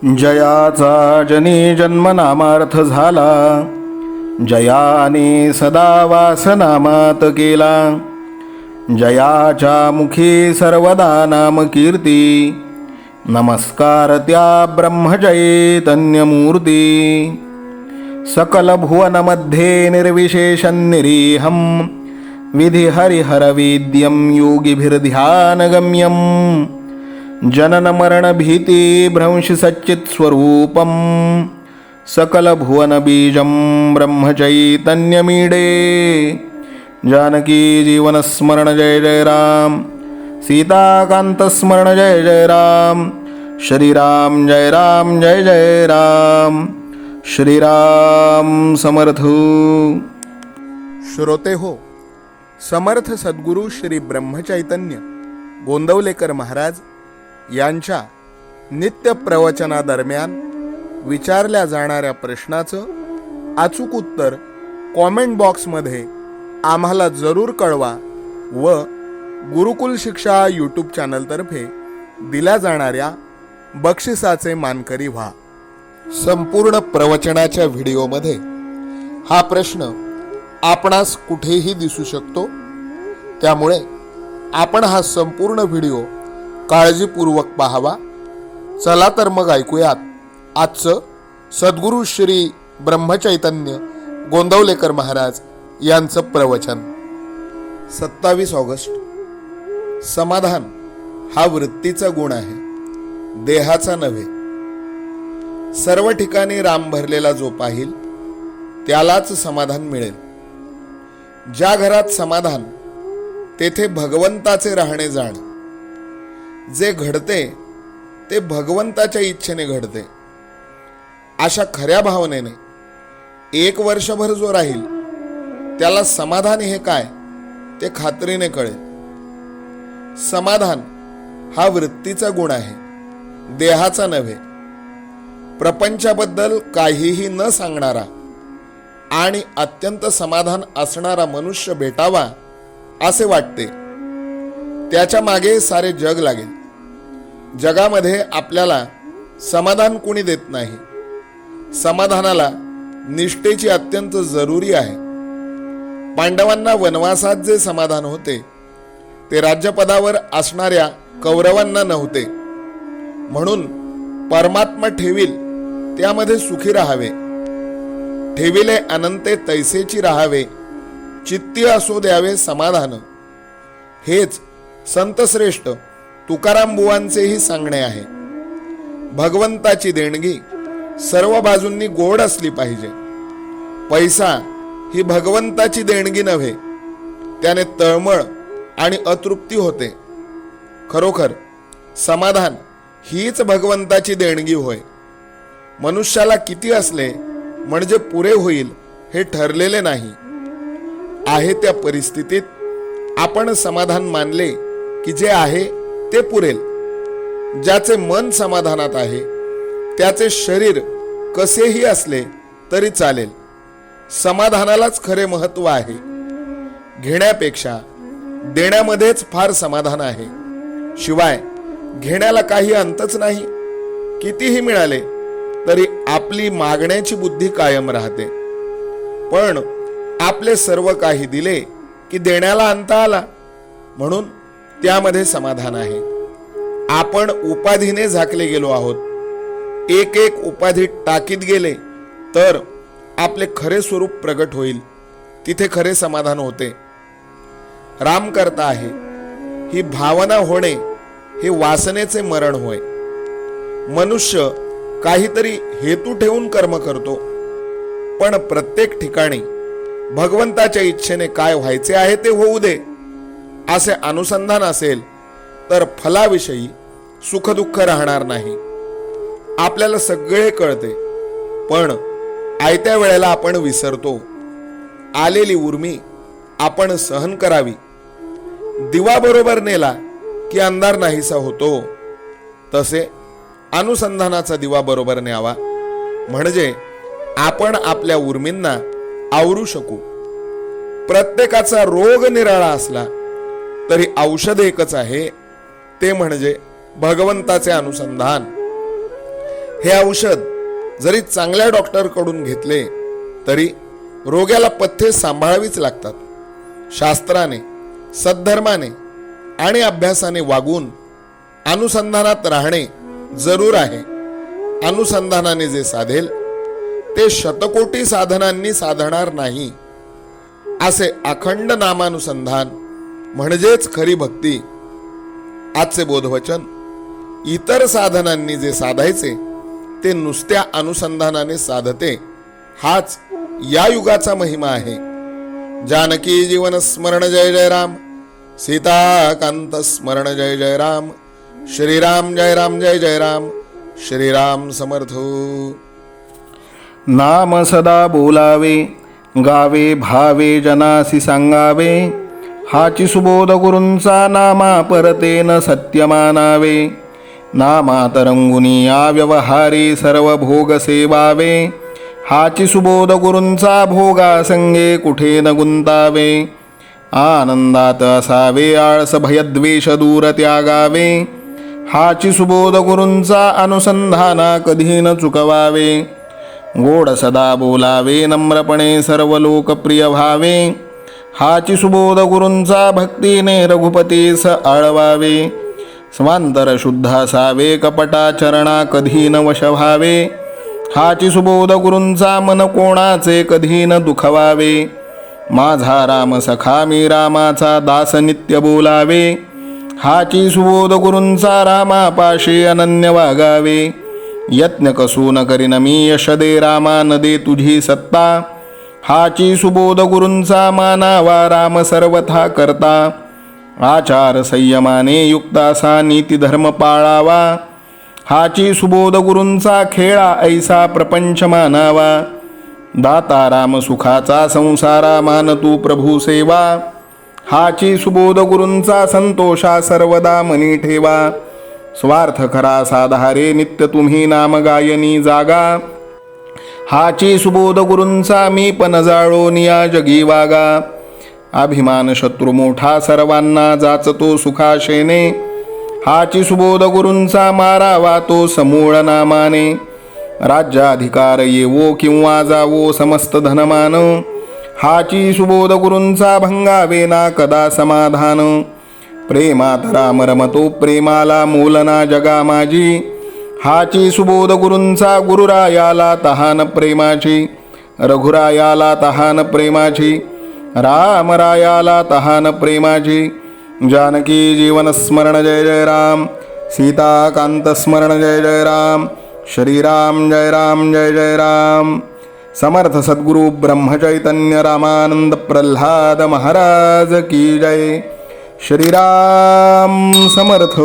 जयाचा जनी जन्मनामार्थ झाला, जयाने सदा वासनामात केला. जयाच्या मुखी सर्वदा नाम कीर्ती, नमस्कार त्या ब्रह्मचैतन्यमूर्ती. सकल भुवनमध्ये निर्विशेषं निरीहं, विधि हरिहरवेद्यं योगिभिर्ध्यानगम्यं. जनन मरण भीति भ्रंश सच्चित् स्वरूपं, सकल भुवन बीजं ब्रह्मचैतन्यमीडे. जानकी जीवन स्मरण जय जय राम, सीताकांत स्मरण जय जय राम. श्रीराम जय राम जय जय राम. श्रीराम समर्थ. श्रोते हो, समर्थ सद्गुरू श्री ब्रह्मचैतन्य गोंदवलेकर महाराज यांच्या नित्य प्रवचनादरम्यान विचारल्या जाणाऱ्या प्रश्नाचं अचूक उत्तर कॉमेंट बॉक्समध्ये आम्हाला जरूर कळवा व गुरुकुल शिक्षा यूट्यूब चॅनलतर्फे दिल्या जाणाऱ्या बक्षिसाचे मानकरी व्हा. संपूर्ण प्रवचनाच्या व्हिडिओमध्ये हा प्रश्न आपणास कुठेही दिसू शकतो, त्यामुळे आपण हा संपूर्ण व्हिडिओ काळजीपूर्वक पाहावा. चला तर मग ऐकूयात आजचं सद्गुरू श्री ब्रह्मचैतन्य गोंदवलेकर महाराज यांचं प्रवचन. 27 ऑगस्ट. समाधान हा वृत्तीचा गुण आहे, देहाचा नव्हे. सर्व ठिकाणी राम भरलेला जो पाहिल त्यालाच समाधान मिळेल. ज्या घरात समाधान तेथे भगवंताचे राहणे जाण. जे घडते ते भगवंताच्या इच्छेने घडते. अशा खऱ्या भावनेने 1 वर्षभर जो राहील त्याला समाधान हे काय ते खात्रीने कळेल. समाधान हा वृत्तीचा गुण आहे, देहाचा नव्हे. प्रपंचाबद्दल काहीही न सांगणारा आणि अत्यंत समाधान असणारा मनुष्य भेटावा असे वाटते. त्याच्या मागे सारे जग लागेल. जगामध्ये आपल्याला समाधान कोणी देत नाही. समाधानाला निष्ठेची अत्यंत जरुरी आहे. पांडवांना वनवासात जे समाधान होते ते राज्यपदावर असणाऱ्या कौरवांना नव्हते. म्हणून परमात्मा ठेवील त्यामध्ये सुखी राहावे. ठेविले अनंते तैसेची राहावे, चित्ती असो द्यावे समाधान. हेच संतश्रेष्ठ तुकाराम बुवांचेही सांगणे आहे. भगवंताची देणगी सर्व बाजूंनी गोड असली पाहिजे. पैसा ही भगवंताची देणगी नव्हे, त्याने तळमळ आणि अतृप्ती होते. खरोखर समाधान हीच भगवंताची देणगी होय. मनुष्याला किती असले म्हणजे पुरे होईल हे ठरलेले नाही. आहे त्या परिस्थितीत आपण समाधान मानले की जे आहे ते पुरेल. ज्याचे मन समाधानात आहे त्याचे शरीर कसेही असले तरी चालेल. समाधानालाच खरे महत्व आहे. घेण्यापेक्षा देण्यामध्येच फार समाधान आहे. शिवाय घेण्याला काही अंतच नाही. कितीही मिळाले तरी आपली मागण्याची बुद्धी कायम राहते. पण आपले सर्व काही दिले की देण्याला अंत आला, म्हणून त्यामध्ये समाधान आहे. आपण उपाधीने झाकले गेलो आहोत. एक एक उपाधी टाकीत गेले तर आपले खरे स्वरूप प्रगट होईल. तिथे खरे समाधान होते. राम करता आहे ही भावना होणे हे वासनेचे मरण होय. मनुष्य काहीतरी हेतू ठेवून कर्म करतो, पण प्रत्येक ठिकाणी भगवंताच्या इच्छेने काय व्हायचे आहे ते होऊ दे असे अनुसंधान असेल तर फलाविषयी सुखदुःख राहणार नाही. आपल्याला सगळे कळते, पण आयत्या वेळेला आपण विसरतो. आलेली उर्मी आपण सहन करावी. दिवा बरोबर नेला की अंधार नाहीसा होतो, तसे अनुसंधानाचा दिवा बरोबर न्यावा, म्हणजे आपण आपल्या उर्मींना आवरू शकू. प्रत्येकाचा रोग निराळा असला तरी औषध एकच आहे, ते म्हणजे भगवंताचे अनुसंधान. हे औषध जरी चांगल्या डॉक्टरकडून घेतले तरी रोग्याला पथ्ये सांभाळावीच लागतात. शास्त्राने, सद्धर्माने आणि अभ्यासाने वागून अनुसंधानात राहणे जरूर आहे. अनुसंधानाने जे साधेल ते शतकोटी साधनांनी साधणार नाही. असे अखंड नामानुसंधान म्हणजेच खरी भक्ती. आजचे बोधवचन, इतर साधनांनी जे साधायचे ते नुसत्या अनुसंधानाने साधते, हाच या युगाचा महिमा आहे. जानकी जीवन स्मरण जय जय राम, सीताकांत स्मरण जय जय राम. श्रीराम जय राम जय जय राम. श्रीराम समर्थ. नाम सदा बोलावे, गावे भावे जनासी सांगावे. हाची सुबोध गुरूंचा नामा परतेन सत्य मानावे. नामात रंगुनी या व्यवहारी सर्व भोग सेवावे. हाची सुबोध गुरूंचा भोगा संगे कुठे न गुंतावे. आनंदात असावे आळस भयद्वेष दूर त्यागावे. हाची सुबोध गुरूंचा अनुसंधाना कधी न चुकवावे. गोड सदा बोलावे, नम्रपणे सर्व लोकप्रिय व्हावे. हाची सुबोध गुरूंचा भक्तीने रघुपतीस आळवावे. स्वांतर शुद्ध असावे, कपटाचरणा कधी न वश व्हावे. हाची सुबोध गुरूंचा मन कोणाचे कधी न दुखवावे. माझा राम सखा मी रामाचा दास नित्य बोलावे. हाची सुबोध गुरूंचा रामापाशी अनन्य वागावे. यत्न कसून करीन मी यश दे रामा न दे तुझी सत्ता. हाची सुबोध गुरूंचा मानावा राम सर्वथा करता. आचार संयमाने युक्त असा नीती धर्म पाळावा. हाची सुबोध गुरूंचा खेळा ऐसा प्रपंच मानावा. दाता राम सुखाचा संसारा मान तू प्रभू सेवा. हाची सुबोध गुरूंचा संतोषा सर्वदा मनी ठेवा. स्वार्थ खरा साधारे नित्य तुम्ही नाम गायनी जागा. हाची सुबोध गुरूंचा मी पण जाळो निया जगी वागा. अभिमान शत्रू मोठा सर्वांना जाचतो सुखाशेने. हाची सुबोध गुरूंचा मारावा तो समूळ नामाने. राज्याधिकार येवो किंवा जावो समस्त धनमान. हाची सुबोध गुरूंचा भंगावे ना कदा समाधान. प्रेमात राम रमतो प्रेमाला मोलना जगा माझी. हाची सुबोध गुरूंचा गुरुरायाला तहान प्रेमाची. रघुरायाला तहान प्रेमाची. रामरायाला तहान प्रेमाची. जानकी जीवन स्मरण जय जय राम, सीताकांत स्मरण जय जय राम. श्रीराम जय राम जय जय राम. समर्थ सद्गुरु ब्रह्मचैतन्य रामानंद प्रल्हाद महाराज की जय. श्रीराम समर्थ.